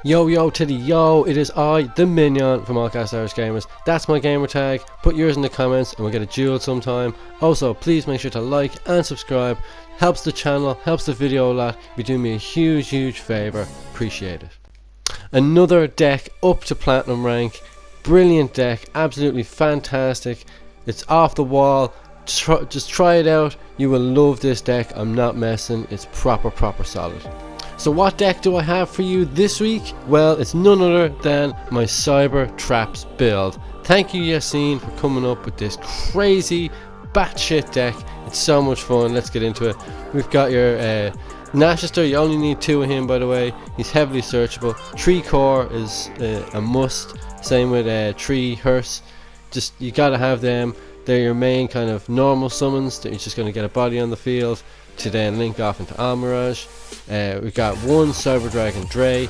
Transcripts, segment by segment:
Yo yo to the yo, it is I, the Minion from AllCast Irish Gamers. That's my gamer tag. Put yours in the comments and we'll get a duel sometime. Also, please make sure to like and subscribe. Helps the channel, helps the video a lot. You do me a huge favour. Appreciate it. Another deck up to platinum rank. Brilliant deck, absolutely fantastic. It's off the wall. Just try it out. You will love this deck. I'm not messing. It's proper solid. So what deck do I have for you this week? Well, it's none other than my Cybertraps build. Thank you, Yassine, for coming up with this crazy batshit deck. It's so much fun. Let's get into it. We've got your Nashester. You only need 2 of him, by the way. He's heavily searchable. 3 core is a must. Same with 3 hearse. Just you gotta have them. They're your main kind of normal summons that you're just going to get a body on the field to then link off into Almirage. We've got 1 Cyber Dragon Dre.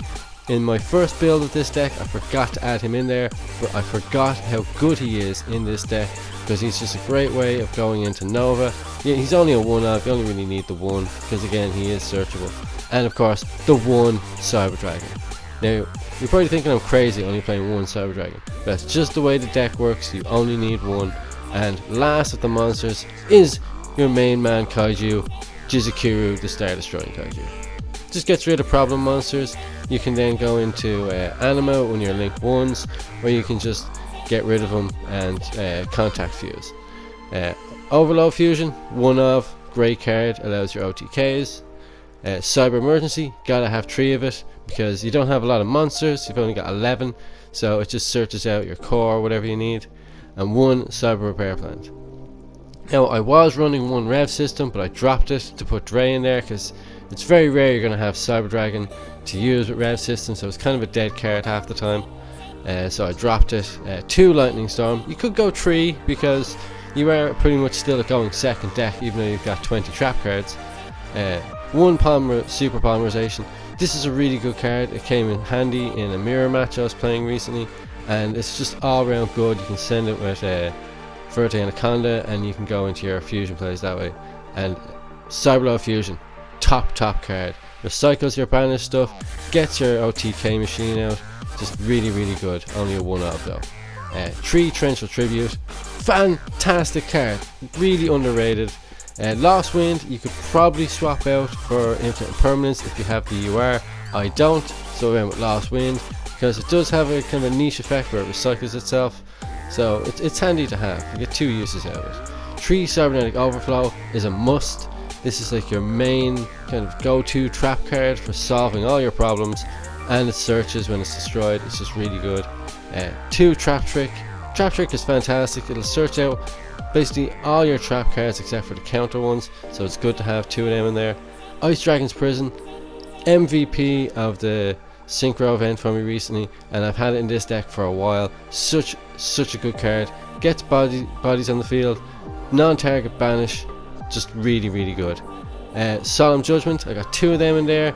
In my first build of this deck, I forgot to add him in there, but I forgot how good he is in this deck because he's just a great way of going into Nova. Yeah, he's only a 1-off, you only really need the 1 because again he is searchable. And of course, the 1 Cyber Dragon. Now, you're probably thinking I'm crazy only playing 1 Cyber Dragon. That's just the way the deck works, you only need 1. And last of the monsters is your main man Kaiju, Jizukuru, the Star Destroying Kaiju. Just gets rid of problem monsters. You can then go into Anima when you're Link 1s, or you can just get rid of them and Contact Fuse. Overload Fusion, 1 of, great card, allows your OTKs. Cyber Emergency, gotta have 3 of it because you don't have a lot of monsters, you've only got 11, so it just searches out your core, whatever you need. And 1 Cyber Repair Plant. Now I was running 1 Rev System, but I dropped it to put Dre in there because it's very rare you're going to have Cyber Dragon to use with Rev System, so it's kind of a dead card half the time. So I dropped it. 2 Lightning Storm. You could go 3 because you are pretty much still going second deck even though you've got 20 trap cards. 1 Super Polymerization. This is a really good card. It came in handy in a mirror match I was playing recently. And it's just all round good. You can send it with Verte Anaconda and you can go into your fusion plays that way. And Cyberload Fusion, top card. Recycles your banished stuff, gets your OTK machine out. Just really good. Only a 1-off though. 3 Torrential Tribute, fantastic card, really underrated. Lost Wind, you could probably swap out for Infinite Permanence if you have the UR. I don't, so I went with Lost Wind. Because it does have a kind of a niche effect where it recycles itself, so it's handy to have. You get 2 uses out of it. 3 Cybernetic Overflow is a must. This is like your main kind of go-to trap card for solving all your problems, and it searches when it's destroyed. It's just really good. 2 Trap Trick. Trap Trick is fantastic. It'll search out basically all your trap cards except for the counter ones, so it's good to have 2 of them in there. Ice Dragon's Prison, MVP of the Synchro event for me recently, and I've had it in this deck for a while. Such a good card. Gets bodies on the field, non-target banish, just really good. Solemn Judgment, I got 2 of them in there.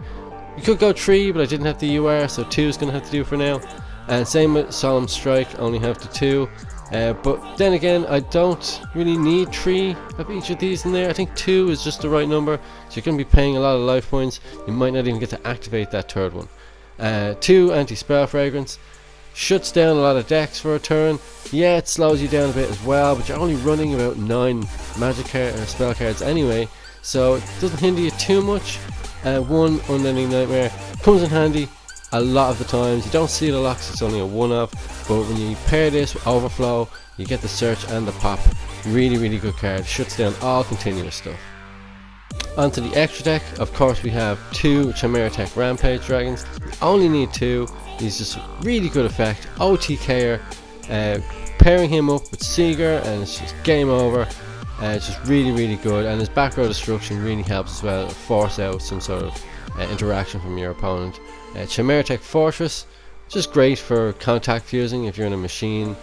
You could go 3, but I didn't have the UR, so 2 is going to have to do for now. And same with Solemn Strike, only have the 2. But then again, I don't really need 3 of each of these in there. I think 2 is just the right number, so you're going to be paying a lot of life points. You might not even get to activate that 3rd one. 2 Anti-Spell Fragrance, shuts down a lot of decks for a turn. Yeah, it slows you down a bit as well, but you're only running about 9 magic card or spell cards anyway, so it doesn't hinder you too much. 1 Unending Nightmare comes in handy a lot of the times. You don't see it a lot because it's only a 1-off, but when you pair this with Overflow, you get the search and the pop. Really good card, shuts down all continuous stuff. Onto the extra deck, of course we have 2 Chimeratech Rampage Dragons. You only need 2, he's just really good effect, OTKer, pairing him up with Seeger and it's just game over. It's just really good, and his back row destruction really helps as well, force out some sort of interaction from your opponent. Chimeratech Fortress, just great for contact fusing if you're in a machine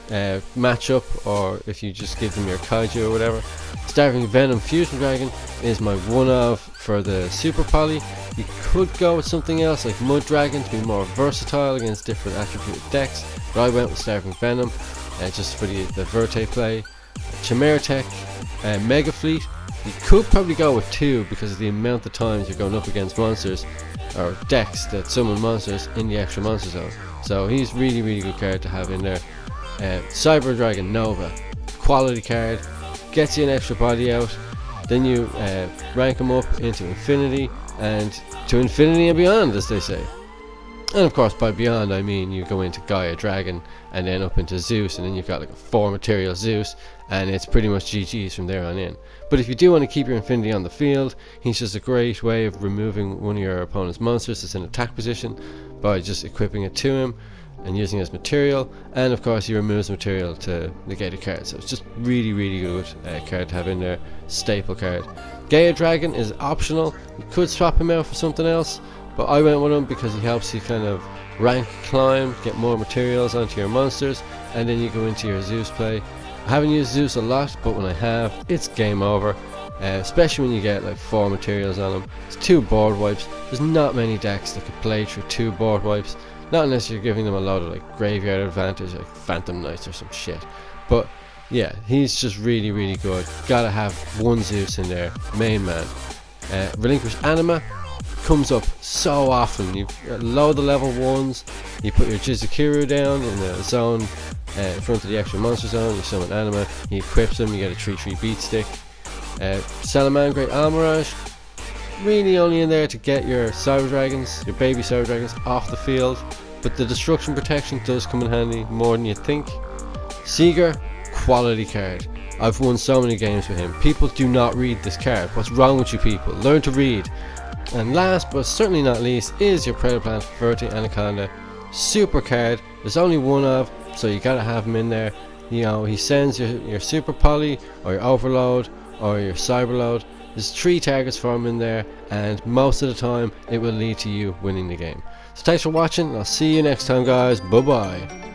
matchup, or if you just give them your Kaiju or whatever. Starving Venom Fusion Dragon is my 1-of for the Super Poly. You could go with something else like Mud Dragon to be more versatile against different attributed decks, but I went with Starving Venom just for the Verte play. Chimeratech Mega Fleet, you could probably go with 2 because of the amount of times you're going up against monsters. or decks that summon monsters in the extra monster zone. So he's really good card to have in there. Cyber Dragon Nova, quality card, gets you an extra body out. Then you rank him up into infinity, and to infinity and beyond, as they say. And of course, by beyond I mean you go into Gaia Dragon and then up into Zeus, and then you've got like a 4 material Zeus, and it's pretty much GG's from there on in. But if you do want to keep your infinity on the field, he's just a great way of removing one of your opponent's monsters that's in attack position by just equipping it to him and using it as material. And of course he removes material to negate a card, so it's just really good card to have in there. Staple card. Gaia Dragon is optional. You could swap him out for something else, but I went with him because he helps you kind of rank climb, get more materials onto your monsters, and then you go into your Zeus play. I haven't used Zeus a lot, but when I have, it's game over. Especially when you get like 4 materials on him. It's 2 board wipes. There's not many decks that could play through 2 board wipes, not unless you're giving them a lot of like graveyard advantage, like Phantom Knights or some shit. But yeah, he's just really good. Gotta have 1 Zeus in there, main man. Relinquish Anima comes up so often. You load the level 1s, you put your Jizukiru down in the zone in front of the extra monster zone, you summon Anima, he equips him, you get a 3/3 beat stick. Salamangreat Almirage, really only in there to get your Cyber Dragons, your baby Cyber Dragons, off the field, but the destruction protection does come in handy more than you think. Seeger, quality card. I've won so many games with him. People do not read this card. What's wrong with you people? Learn to read. And last but certainly not least is your Predator Plant Verti Anaconda. Super card. There's only 1 of, so you gotta have him in there. You know, he sends your Super Poly or your Overload or your Cyberload. There's 3 targets for him in there, and most of the time it will lead to you winning the game. So thanks for watching, and I'll see you next time guys. Bye bye.